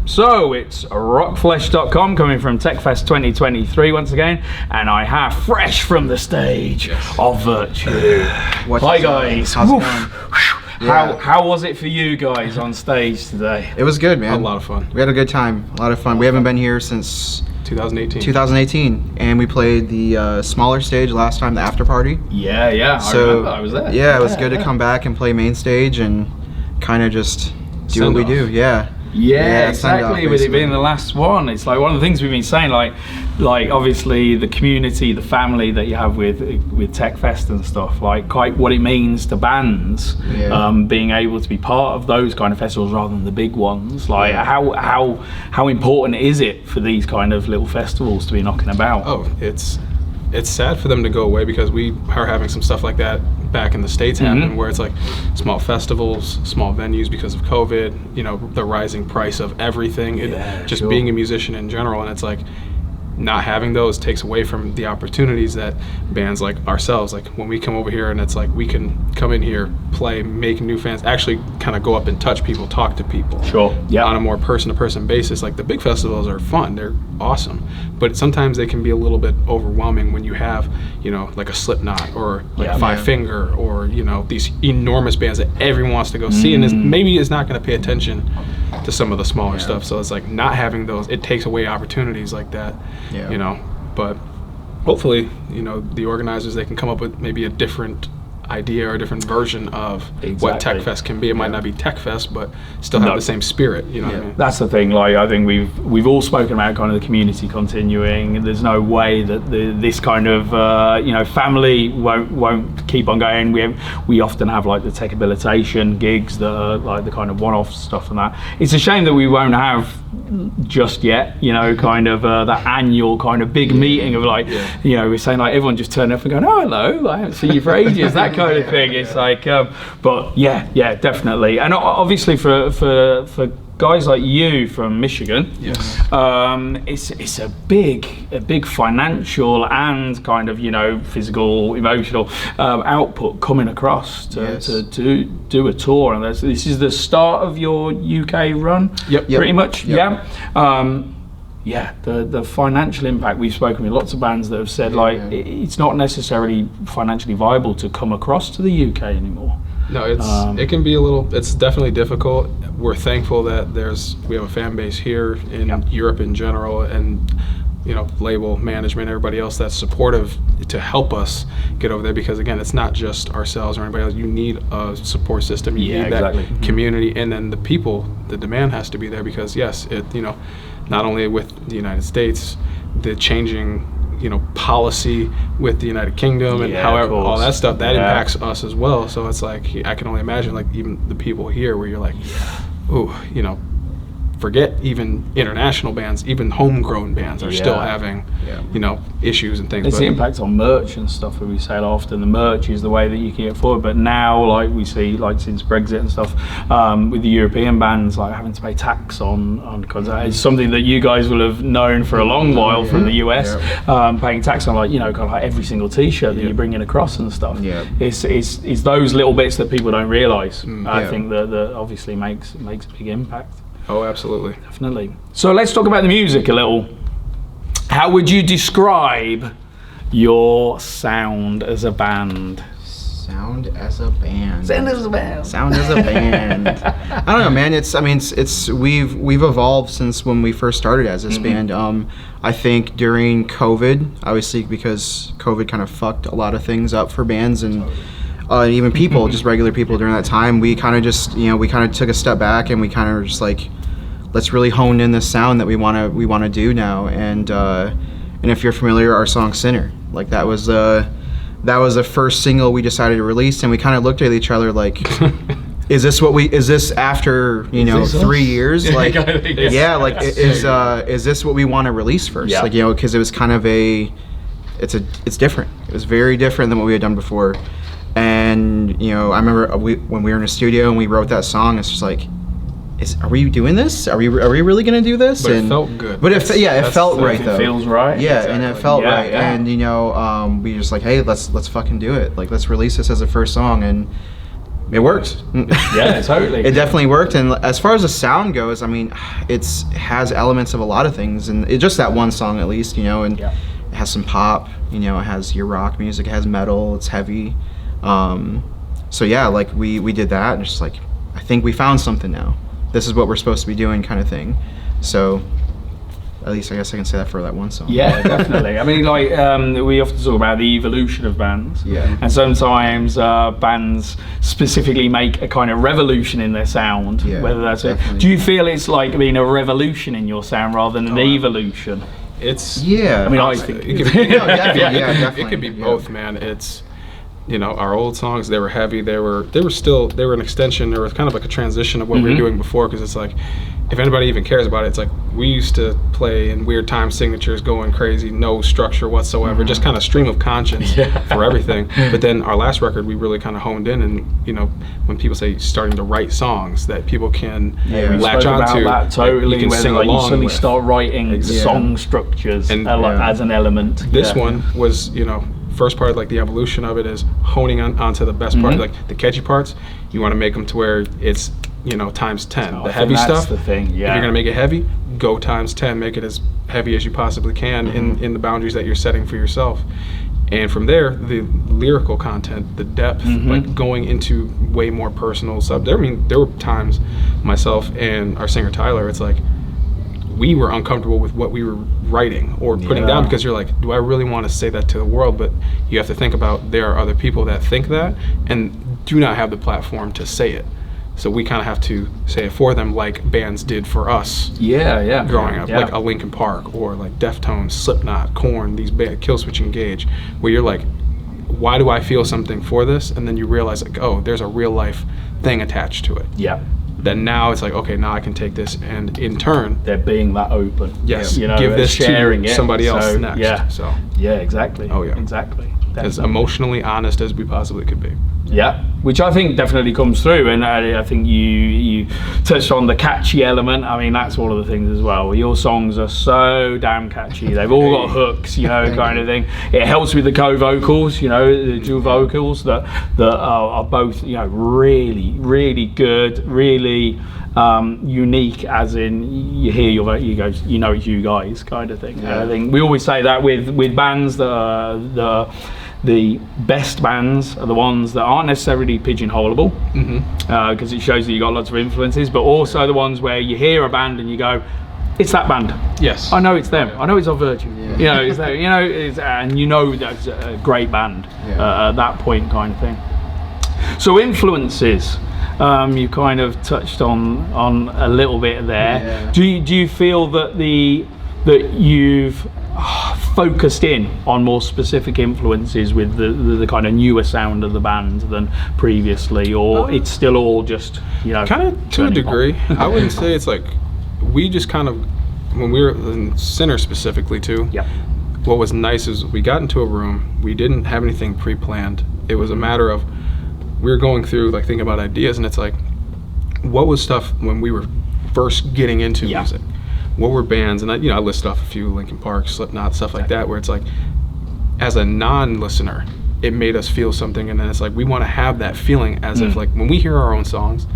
So it's ROCKFLESH.com coming from TechFest 2023 once again, and I have fresh from the stage of Virtue. Hi guys. How's it going? How was it for you guys on stage today? It was good, man. A lot of fun. We had a good time. A lot of fun. We haven't been here since 2018, and we played the smaller stage last time, the after party. Yeah. So, I remember. I was there. Yeah, it was good to come back and play main stage and kind of just do what we do. Yeah, exactly. With it being the last one, it's like one of the things we've been saying, like obviously the community, the family that you have with TechFest and stuff, like quite what it means to bands, being able to be part of those kind of festivals rather than the big ones. Like how important is it for these kind of little festivals to be knocking about? Oh, it's sad for them to go away because we are having some stuff like that back in the States happen, where it's like small festivals, small venues because of COVID, you know, the rising price of everything, being a musician in general, and it's like not having those takes away from the opportunities that bands like ourselves, like when we come over here and it's like we can come in here, play, make new fans, actually kind of go up and touch people, talk to people on a more person-to-person basis. Like the big festivals are fun, they're awesome, but sometimes they can be a little bit overwhelming when you have, you know, like a Slipknot or like Five Finger or, you know, these enormous bands that everyone wants to go see, and maybe is not going to pay attention to some of the smaller stuff. So it's like not having those, it takes away opportunities like that, you know. But hopefully, you know, the organizers, they can come up with maybe a different idea or a different version of what TechFest can be. It might not be TechFest, but still have the same spirit, you know what I mean? That's the thing, like I think we've all spoken about kind of the community continuing. There's no way that this kind of you know, family won't keep on going. We often have like the tech habilitation gigs that are like the kind of one-off stuff and that. It's a shame that we won't have just yet, you know, kind of that annual kind of big meeting of like, you know, we're saying like everyone just turn up and going, oh hello, I haven't seen you for ages, that kind of thing. It's like, but yeah, definitely. And obviously for guys like you from Michigan, it's a big financial and kind of, you know, physical, emotional output coming across to do a tour. And this is the start of your UK run, pretty much. The financial impact, we've spoken with lots of bands that have said it's not necessarily financially viable to come across to the UK anymore. No, it can be it's definitely difficult. We're thankful that we have a fan base here in Europe in general, and, you know, label management, everybody else that's supportive to help us get over there, because again, it's not just ourselves or anybody else. You need a support system, you need that community, and then the people, the demand has to be there, because you know, not only with the United States, the changing, you know, policy with the United Kingdom and however all that stuff that impacts us as well. So it's like, I can only imagine like even the people here where you're like, ooh, you know, forget even international bands, even homegrown bands are still having, you know, issues and things. It's the impact on merch and stuff that we say often. The merch is the way that you can get forward, but now, like we see, like since Brexit and stuff, with the European bands, like having to pay tax on because it's something that you guys will have known for a long while from the US, paying tax on, like, you know, kind of like every single T-shirt that you're bringing across and stuff. It's those little bits that people don't realise. I think that obviously makes a big impact. Oh, absolutely. Definitely. So let's talk about the music a little. How would you describe your sound as a band? Sound as a band. Sound as a band. Sound as a band. I don't know, man. We've evolved since when we first started as this band. I think during COVID, obviously because COVID kind of fucked a lot of things up for bands and even people, just regular people during that time, we kind of just, you know, we kind of took a step back and we kind of just like, let's really hone in this sound that we want to do now. And if you're familiar, our song Sinner, like that was the first single we decided to release, and we kind of looked at each other like, is this after, you know, 3 years? Like, is this what we want to release first? Like, you know, because it was kind of it's different. It was very different than what we had done before. And, you know, I remember when we were in a studio and we wrote that song, it's just like, are we doing this? Are we really gonna do this? But it felt good. But it felt right though. It feels right. Yeah, exactly. And it felt right. Yeah. And, you know, we just like, hey, let's fucking do it. Like, let's release this as a first song. And It worked. Yeah, totally. It definitely worked. And as far as the sound goes, I mean, it has elements of a lot of things, and just that one song at least, you know, and it has some pop, you know, it has your rock music, it has metal, it's heavy. So yeah, like we did that, and just like, I think we found something now. This is what we're supposed to be doing, kind of thing. So at least I guess I can say that for that one song. Yeah, definitely. I mean, like, we often talk about the evolution of bands. Yeah. And sometimes bands specifically make a kind of revolution in their sound. Yeah, Whether that's definitely. Do you feel it's like being a revolution in your sound rather than an evolution? It's Yeah. I mean, I think it could be, No, definitely, yeah, definitely. it could be Yeah. both, man. It's, you know, our old songs, they were heavy. They were an extension. They were kind of like a transition of what we were doing before. Because it's like, if anybody even cares about it, it's like we used to play in weird time signatures, going crazy, no structure whatsoever, just kind of stream of conscience for everything. But then our last record, we really kind of honed in, and you know, when people say starting to write songs that people can Yeah, we latch spoke onto, about that totally. you can Where sing like, you along suddenly with. start writing song structures And- like, as an element. This one was, you know, first part, like the evolution of it is honing onto the best part, like the catchy parts. You want to make them to where it's, you know, times 10. I The think heavy that's stuff, the thing, if you're gonna make it heavy, go times 10. Make it as heavy as you possibly can in the boundaries that you're setting for yourself. And from there, the lyrical content, the depth, like going into way more personal stuff. I mean, there were times, myself and our singer Tyler, it's like, we were uncomfortable with what we were writing or putting down, because you're like, do I really want to say that to the world? But you have to think about, there are other people that think that and do not have the platform to say it. So we kind of have to say it for them, like bands did for us growing up, like a Linkin Park or like Deftones, Slipknot, Korn, these Killswitch Engage, where you're like, why do I feel something for this? And then you realize like, oh, there's a real life thing attached to it. Then now it's like, okay, now I can take this, and in turn, they're being that open. yes, You know, give this sharing to it. somebody else So, next. Yeah. So Yeah, exactly. Oh, yeah. Exactly. as Definitely. emotionally honest as we possibly could be. Yeah, which I think definitely comes through, and I think you touched on the catchy element. I mean, that's one of the things as well. Your songs are so damn catchy. They've all got hooks, you know, kind of thing. It helps with the co-vocals, you know, the dual vocals that are both, you know, really, really good, really unique. As in, you hear you know it's you guys kind of thing. Yeah. I think we always say that with bands that are the best bands are the ones that aren't necessarily pigeonholable, because it shows that you got lots of influences, but also the ones where you hear a band and you go, it's that band. Yes. I know it's them. I know it's On Virtue. You know, it's there. You know, and you know that's a great band at that point, kind of thing. So influences, you kind of touched on a little bit there. Yeah. Do you feel that that you've focused in on more specific influences with the kind of newer sound of the band than previously, or it's still all just, you know, Kind of to a turning degree. on? I wouldn't say it's like, we just kind of, when we were in Center specifically too, Yeah. what was nice is we got into a room, we didn't have anything pre-planned. It was a matter of, we were going through, like, thinking about ideas, and it's like, what was stuff when we were first getting into music? What were bands? And I listed off a few, Linkin Park, Slipknot, stuff like that, where it's like, as a non-listener, it made us feel something, and then it's like, we want to have that feeling as if, like, when we hear our own songs,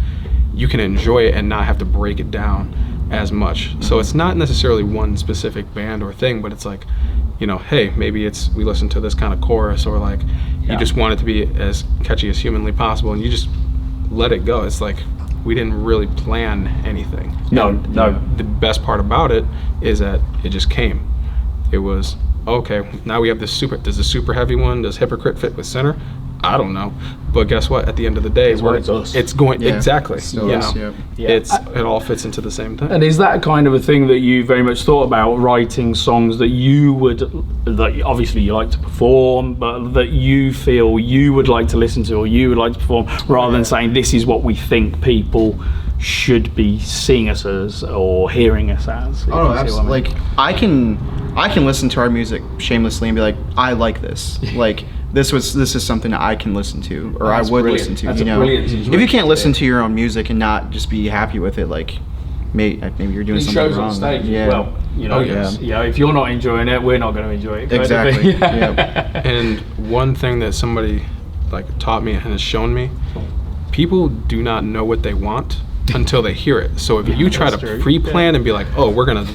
you can enjoy it and not have to break it down as much. So it's not necessarily one specific band or thing, but it's like, you know, hey, maybe it's, we listen to this kind of chorus, or like, you just want it to be as catchy as humanly possible, and you just let it go. It's like, we didn't really plan anything. No. The best part about it is that it just came. It was, okay, now we have this does the super heavy one, does Hypocrite fit with Center? I don't know, but guess what? At the end of the day, It's us. it's going exactly. Still You us, know? Yeah. It all fits into the same thing. And is that kind of a thing that you very much thought about, writing songs that obviously you like to perform, but that you feel you would like to listen to, or you would like to perform, rather than saying this is what we think people should be seeing us as or hearing us as? if Oh, you see what I absolutely. mean. Like, I can listen to our music shamelessly and be like, I like this. Like, this is something that I can listen to, or That's I would brilliant. listen to. That's you a know, brilliant if you can't listen to your own music and not just be happy with it, like, maybe you're doing It something shows wrong. on stage yeah. as well. You know, Oh, yes. you know, if you're not enjoying it, we're not going to enjoy it. kind of Exactly. thing. Yeah. And one thing that somebody like taught me and has shown me, people do not know what they want until they hear it. So if you try to pre-plan and be like, oh, we're gonna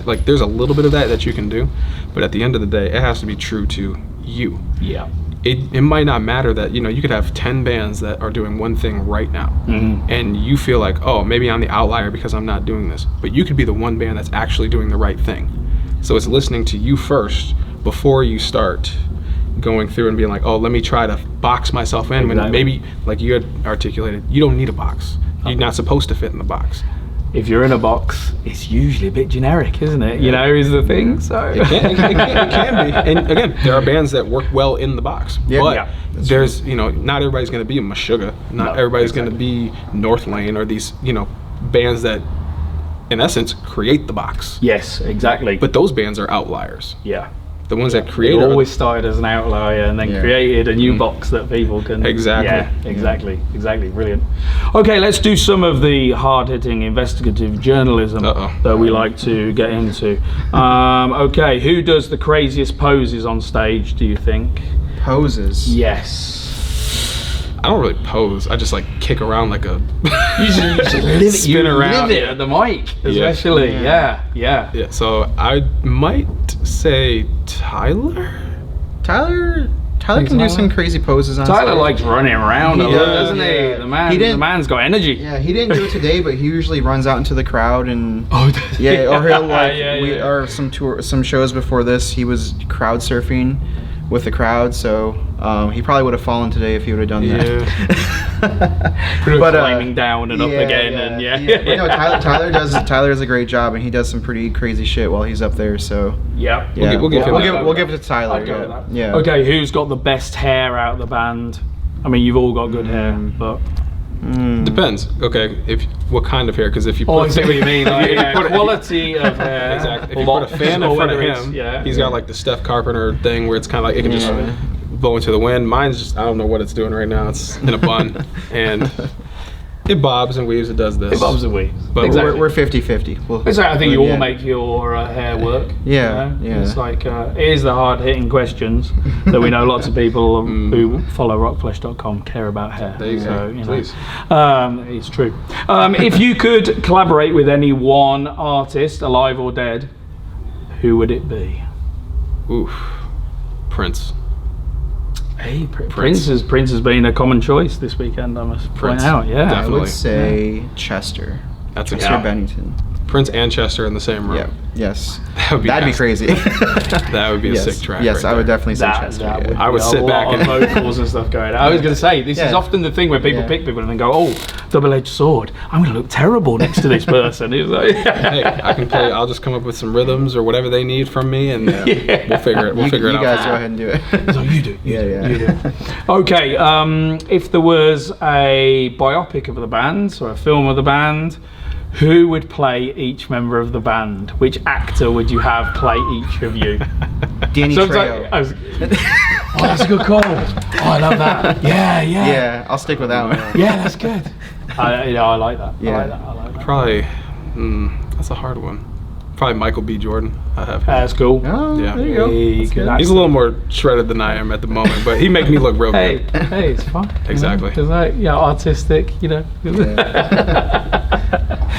like there's a little bit of that you can do, but at the end of the day, it has to be true to you. Yeah. It might not matter that, you could have 10 bands that are doing one thing right now, and you feel like, oh, maybe I'm the outlier because I'm not doing this, but you could be the one band that's actually doing the right thing. So it's listening to you first before you start going through and being like, oh, let me try to box myself in, when maybe, like you had articulated, you don't need a box. You're not supposed to fit in the box. If you're in a box, it's usually a bit generic, isn't it? Is the thing. So it can be. And again, there are bands that work well in the box. Yeah. But Yeah, there's, not everybody's going to be a Meshuggah. Not everybody's going to be North Lane or these, bands that, in essence, create the box. Yes, exactly. But those bands are outliers. yeah. The ones that It create always started as an outlier and then created a new box that people can... Exactly. Yeah, exactly. Brilliant. Okay, let's do some of the hard-hitting investigative journalism that we like to get into. Okay, who does the craziest poses on stage, do you think? Poses. Yes. I don't really pose. I just like kick around like a... You just live it. Spin around. Live it at the mic, especially. Yeah. Yeah, so I might say Tyler? Tyler can do some crazy poses on Tyler stage. likes running around a lot, doesn't he? Yeah. The man's got energy. Yeah, he didn't do it today, but he usually runs out into the crowd and or he'll or some shows before this he was crowd surfing with the crowd, so he probably would have fallen today if he would have done that. But climbing down and up again, and But no, Tyler does a great job, and he does some pretty crazy shit while he's up there. So we'll give it to Tyler. I'd go with that. Yeah. Okay, who's got the best hair out of the band? I mean, you've all got good hair, but depends. Okay, what kind of hair? Because if you I see what you mean. Like, put quality of hair. Exactly. If you put a fan in front of him, he's got like the Steph Carpenter thing where it's kind of like it can just blow into the wind. Mine's just, I don't know what it's doing right now. It's in a bun and it bobs and weaves. It does this. It bobs and weaves. But exactly. We're 50-50. I think you all make your hair work. Yeah. It's like it is the hard-hitting questions that we know lots of people who follow rockflesh.com care about hair. There you go. Please. It's true. If you could collaborate with any one artist, alive or dead, who would it be? Oof. Prince. Hey, Prince has been a common choice this weekend, I must point out. Yeah, definitely. I would say Chester. That's Chester Bennington. Prince and Chester in the same room. Yeah. Yes. That'd be crazy. That would be a sick track. Yes, right I would there. definitely say Chester. I would sit back and vocals and stuff going. I was going to say this is often the thing where people pick people and then go, "Oh, double-edged sword. I'm going to look terrible next to this person." It's like, hey, I can play. I'll just come up with some rhythms or whatever they need from me, and we'll figure it. We'll figure it out. You guys go ahead and do it. So you do. You do. Okay. If there was a biopic of the band or a film of the band, who would play each member of the band? Which actor would you have play each of you? Danny Trejo. That's a good call. I love that. Yeah, I'll stick with that one. Yeah, that's good. I like that. Yeah. I like that. Probably. That's a hard one. Probably Michael B. Jordan. I have him. That's cool. Oh, Yeah. there you go. He's a little more shredded than I am at the moment, but he makes me look real good. Hey, it's fun. Exactly. It's like, artistic,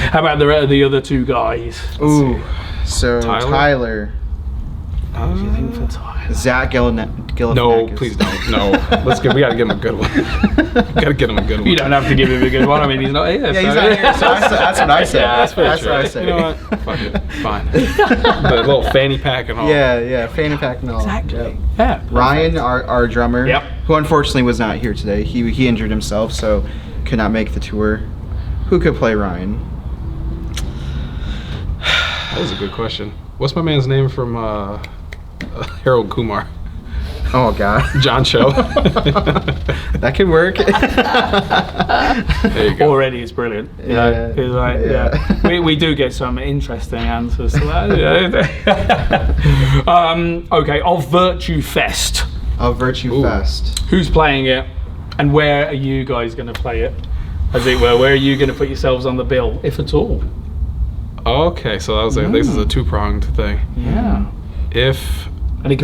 How about the other two guys? Ooh, so Tyler. What do you think for Tyler? Zach Galifianakis. No, please don't. No. We gotta give him a good one. Gotta get him a good one. You don't have to give him a good one. I mean, he's not here. Yeah, he's not here. So that's what I said. Yeah, that's what I said. You know what? Fuck it. Fine. The little fanny pack and all. Yeah, fanny pack and all. Exactly. Yep. Yeah. Ryan, our drummer, Yep. who unfortunately was not here today. He injured himself, so could not make the tour. Who could play Ryan? That was a good question. What's my man's name from Harold Kumar? Oh God, John Cho. That could work. There you go. Already it's brilliant. It's like, we do get some interesting answers to that. Okay, of Virtue Fest. Of Virtue Fest. Who's playing it, and where are you guys going to play it? As it were, where are you going to put yourselves on the bill, if at all? Okay, so that was this is a two-pronged thing. Yeah. If And it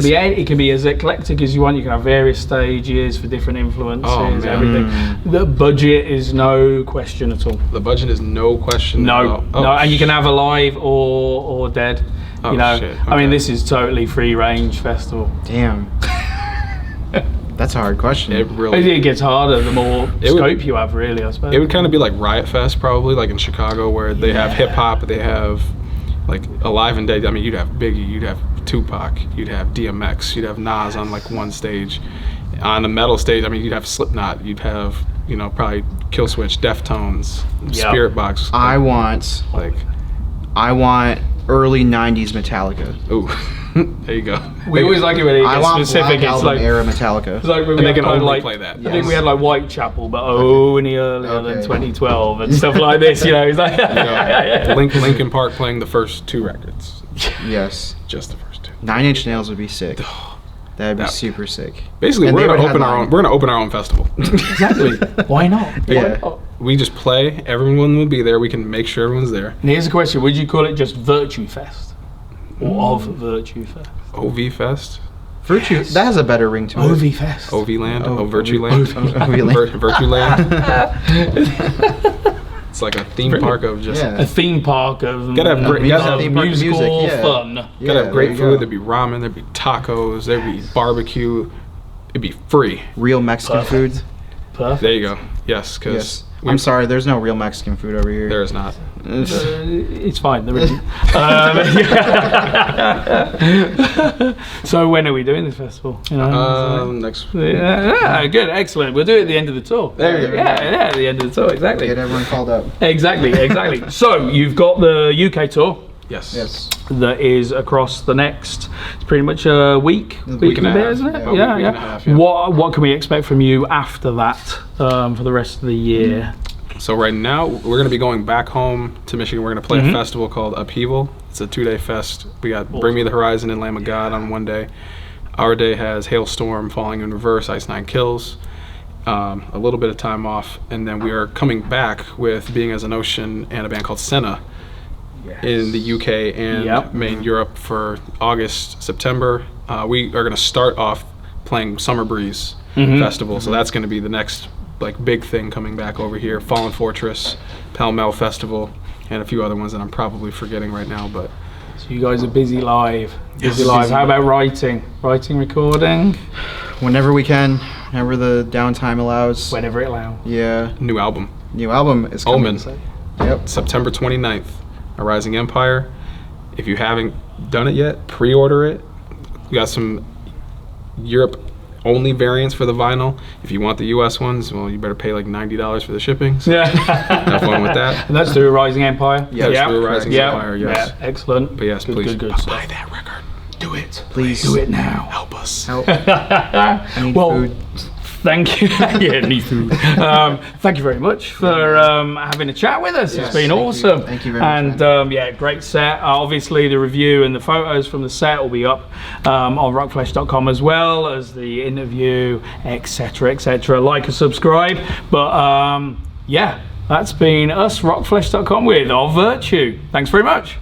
can be as eclectic as you want. You can have various stages for different influences, everything. The budget is no question at all. The budget is no question. No, and you can have a live or dead. Oh, you know, shit. I mean, Okay. this is totally free range festival. Damn. That's a hard question. It really. It gets harder the more scope you have, really, I suppose. It would kind of be like Riot Fest, probably, like in Chicago, where they have hip hop, they have like Alive and Dead. I mean, you'd have Biggie, you'd have Tupac, you'd have DMX, you'd have Nas on like one stage. On the metal stage, I mean, you'd have Slipknot, you'd have, you know, probably Killswitch, Deftones, Spirit Box. I want early '90s Metallica. Ooh, there you go. We always like it when it I gets want specific. Black It's Album like era Metallica. It's like when And we they had can kind of only like, play that. I think we had like Whitechapel, but only earlier than Okay. 2012 and stuff like this. You know, it's like Linkin Park playing the first 2 records. Yes. Just the first 2. 9 Inch Nails would be sick. That'd be That- super sick. Basically, And we're they gonna would open our headline. own. We're gonna open our own festival. Exactly. Why not? Yeah. Why not? We just play. Everyone will be there. We can make sure everyone's there. And here's a question: would you call it just Virtue Fest or of Virtue Fest? OV Fest, Virtue. That has a better ring to it. OV Fest. OV Land, Oh, Virtue OV Land, Land. Virtue Land. It's like a theme park of just. Yeah. A theme park of Gotta have great- gotta have theme park of musical music, yeah. fun. Gotta Yeah, have great there you food. go. There'd be ramen. There'd be tacos. There'd be barbecue. It'd be free. Real Mexican Perfect. food. Perfect. There you go. Yes, because Yes. I'm sorry, there's no real Mexican food over here. there is not. It's fine. There isn't. So when are we doing this festival? You know, Next. yeah, good, excellent. We'll do it at the end of the tour. There you go. Yeah, at the end of the tour, exactly. Get everyone called up. Exactly. So you've got the UK tour Yes. Yes. that is across the next. It's pretty much a week and a and a bit, half. isn't it? About a week and a half, yeah. What can we expect from you after that for the rest of the year? So right now we're gonna be going back home to Michigan. We're gonna play a festival called Upheaval. It's a 2-day fest. We got Bring Me the Horizon and Lamb of God on one day. Our day has Hailstorm, Falling in Reverse, Ice Nine Kills. A little bit of time off, and then we are coming back with Being as an Ocean and a band called Senna in the UK and main Europe for August, September. We are going to start off playing Summer Breeze Festival, so that's going to be the next like big thing coming back over here. Fallen Fortress, Pall Mall Festival, and a few other ones that I'm probably forgetting right now. But So you guys are busy live. Yes. How about writing, recording? Whenever we can, whenever the downtime allows. Whenever it allows. Yeah. new album, New album is coming. Omen, Yep. September 29th, A Rising Empire. If you haven't done it yet, pre-order it. We got some Europe only variants for the vinyl. If you want the US ones, well, you better pay like $90 for the shipping. So Yeah. have fun with that. And that's through Rising Empire. Yeah, That's through Rising Empire, yes. Yeah, excellent. But yes, Good, please good buy stuff. that record. Do it. Please. Do it now. Help us. Help. I need Well, food. Thank you. Yeah, need food. Thank you very much for having a chat with us. Yes, It's been thank you. awesome. Thank you very much, And yeah, great set. Obviously, the review and the photos from the set will be up on rockflesh.com as well as the interview, etc., etc. Like and subscribe. But yeah, that's been us, rockflesh.com with Of Virtue. Thanks very much.